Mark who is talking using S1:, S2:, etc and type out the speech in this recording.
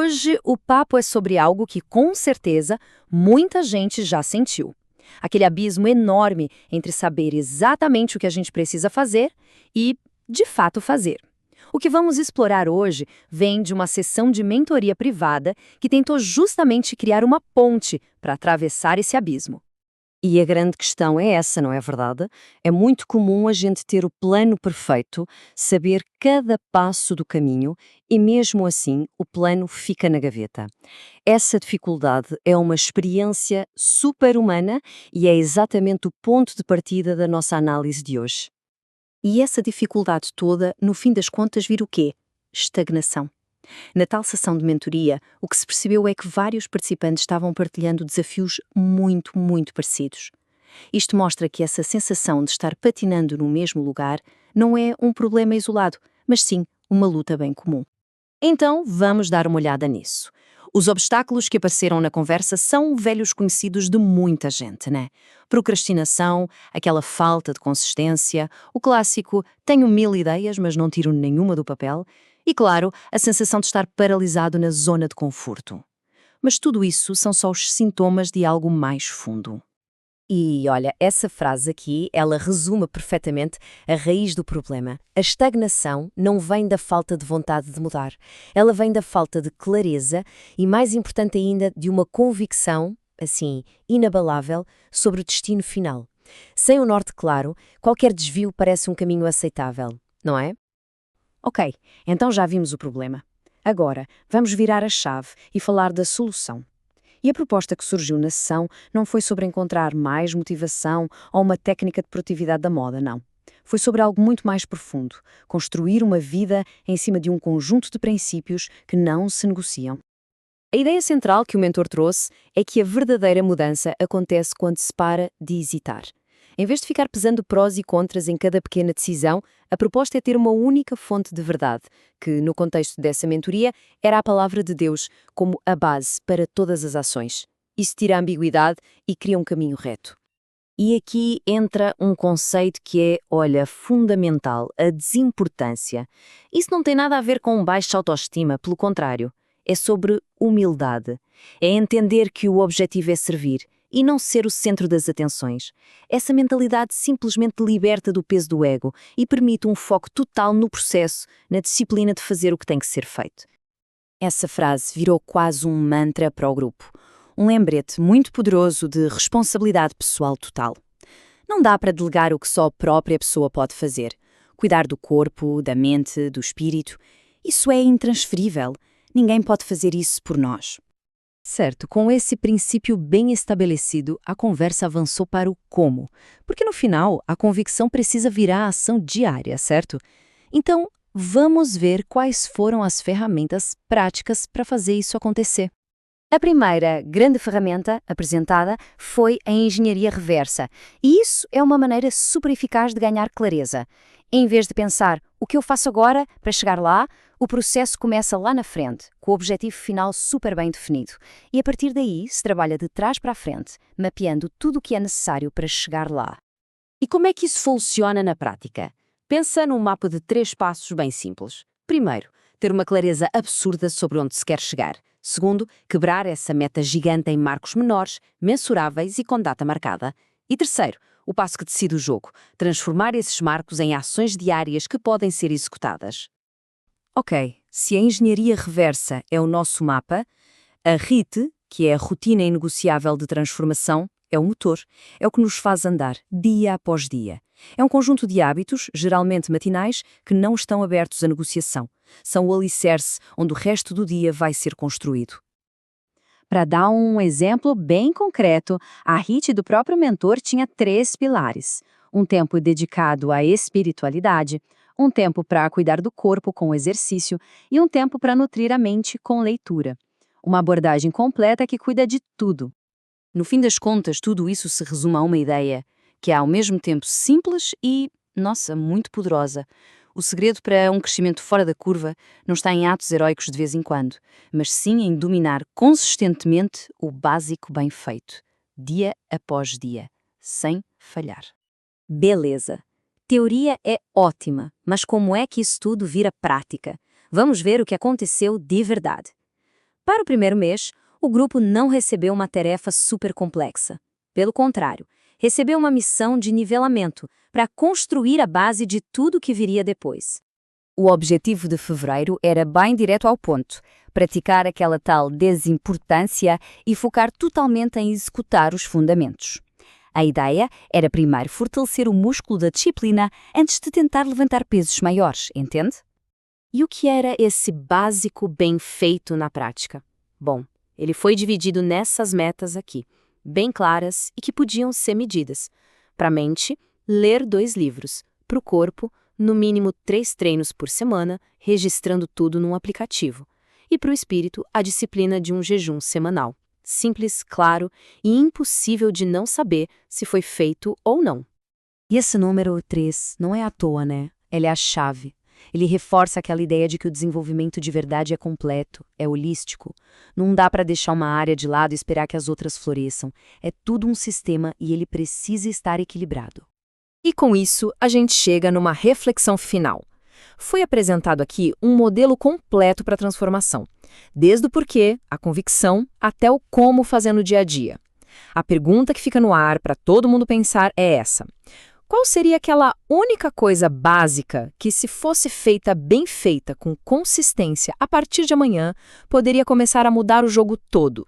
S1: Hoje o papo é sobre algo que com certeza muita gente já sentiu. Aquele abismo enorme entre saber exatamente o que a gente precisa fazer e, de fato, fazer. O que vamos explorar hoje vem de uma sessão de mentoria privada que tentou justamente criar uma ponte para atravessar esse abismo.
S2: E a grande questão é essa, não é verdade? É muito comum a gente ter o plano perfeito, saber cada passo do caminho e, mesmo assim, o plano fica na gaveta. Essa dificuldade é uma experiência super-humana e é exatamente o ponto de partida da nossa análise de hoje.
S1: E essa dificuldade toda, no fim das contas, vira o quê? Estagnação. Na tal sessão de mentoria, o que se percebeu é que vários participantes estavam partilhando desafios muito parecidos. Isto mostra que essa sensação de estar patinando no mesmo lugar não é um problema isolado, mas sim uma luta bem comum. Então, vamos dar uma olhada nisso. Os obstáculos que apareceram na conversa são velhos conhecidos de muita gente, né? Procrastinação, aquela falta de consistência, o clássico "tenho 1000 ideias, mas não tiro nenhuma do papel", e, claro, a sensação de estar paralisado na zona de conforto. Mas tudo isso são só os sintomas de algo mais fundo.
S2: E olha, essa frase aqui, ela resume perfeitamente a raiz do problema. A estagnação não vem da falta de vontade de mudar. Ela vem da falta de clareza e, mais importante ainda, de uma convicção, assim, inabalável, sobre o destino final. Sem o norte claro, qualquer desvio parece um caminho aceitável, não é?
S1: Ok, então já vimos o problema. Agora, vamos virar a chave e falar da solução. E a proposta que surgiu na sessão não foi sobre encontrar mais motivação ou uma técnica de produtividade da moda, não. Foi sobre algo muito mais profundo, construir uma vida em cima de um conjunto de princípios que não se negociam. A ideia central que o mentor trouxe é que a verdadeira mudança acontece quando se para de hesitar. Em vez de ficar pesando prós e contras em cada pequena decisão, a proposta é ter uma única fonte de verdade, que, no contexto dessa mentoria, era a palavra de Deus como a base para todas as ações. Isso tira a ambiguidade e cria um caminho reto.
S2: E aqui entra um conceito que é, olha, fundamental, a desimportância. Isso não tem nada a ver com baixa autoestima, pelo contrário. É sobre humildade. É entender que o objetivo é servir e não ser o centro das atenções. Essa mentalidade simplesmente liberta do peso do ego e permite um foco total no processo, na disciplina de fazer o que tem que ser feito.
S1: Essa frase virou quase um mantra para o grupo. Um lembrete muito poderoso de responsabilidade pessoal total. Não dá para delegar o que só a própria pessoa pode fazer. Cuidar do corpo, da mente, do espírito. Isso é intransferível. Ninguém pode fazer isso por nós.
S2: Certo, com esse princípio bem estabelecido, a conversa avançou para o como. Porque no final, a convicção precisa virar a ação diária, certo? Então, vamos ver quais foram as ferramentas práticas para fazer isso acontecer.
S1: A primeira grande ferramenta apresentada foi a engenharia reversa, e isso é uma maneira super eficaz de ganhar clareza. Em vez de pensar o que eu faço agora para chegar lá, o processo começa lá na frente, com o objetivo final super bem definido. E a partir daí se trabalha de trás para a frente, mapeando tudo o que é necessário para chegar lá.
S2: E como é que isso funciona na prática? Pensa num mapa de 3 passos bem simples. Primeiro, ter uma clareza absurda sobre onde se quer chegar. Segundo, quebrar essa meta gigante em marcos menores, mensuráveis e com data marcada. E terceiro, o passo que decide o jogo, transformar esses marcos em ações diárias que podem ser executadas. Ok, se a engenharia reversa é o nosso mapa, a RIT, que é a rotina inegociável de transformação, é o motor, é o que nos faz andar, dia após dia. É um conjunto de hábitos, geralmente matinais, que não estão abertos à negociação. São o alicerce onde o resto do dia vai ser construído.
S1: Para dar um exemplo bem concreto, a RIT do próprio mentor tinha 3 pilares. Um tempo dedicado à espiritualidade, um tempo para cuidar do corpo com exercício e um tempo para nutrir a mente com leitura. Uma abordagem completa que cuida de tudo. No fim das contas, tudo isso se resume a uma ideia, que é ao mesmo tempo simples e, nossa, muito poderosa. O segredo para um crescimento fora da curva não está em atos heróicos de vez em quando, mas sim em dominar consistentemente o básico bem feito, dia após dia, sem falhar.
S2: Beleza. Teoria é ótima, mas como é que isso tudo vira prática? Vamos ver o que aconteceu de verdade.
S1: Para o primeiro mês, o grupo não recebeu uma tarefa super complexa. Pelo contrário, recebeu uma missão de nivelamento para construir a base de tudo que viria depois.
S2: O objetivo de fevereiro era bem direto ao ponto, praticar aquela tal desimportância e focar totalmente em executar os fundamentos. A ideia era primeiro fortalecer o músculo da disciplina antes de tentar levantar pesos maiores, entende? E o que era esse básico bem feito na prática? Bom, ele foi dividido nessas metas aqui, bem claras e que podiam ser medidas. Para a mente, ler 2 livros. Para o corpo, no mínimo 3 treinos por semana, registrando tudo num aplicativo. E para o espírito, a disciplina de um jejum semanal. Simples, claro e impossível de não saber se foi feito ou não. E esse número 3 não é à toa, né? Ele é a chave. Ele reforça aquela ideia de que o desenvolvimento de verdade é completo, é holístico. Não dá para deixar uma área de lado e esperar que as outras floresçam. É tudo um sistema e ele precisa estar equilibrado. E com isso, a gente chega numa reflexão final. Foi apresentado aqui um modelo completo para a transformação, desde o porquê, a convicção, até o como fazer no dia a dia. A pergunta que fica no ar para todo mundo pensar é essa: qual seria aquela única coisa básica que, se fosse feita bem feita, com consistência, a partir de amanhã, poderia começar a mudar o jogo todo?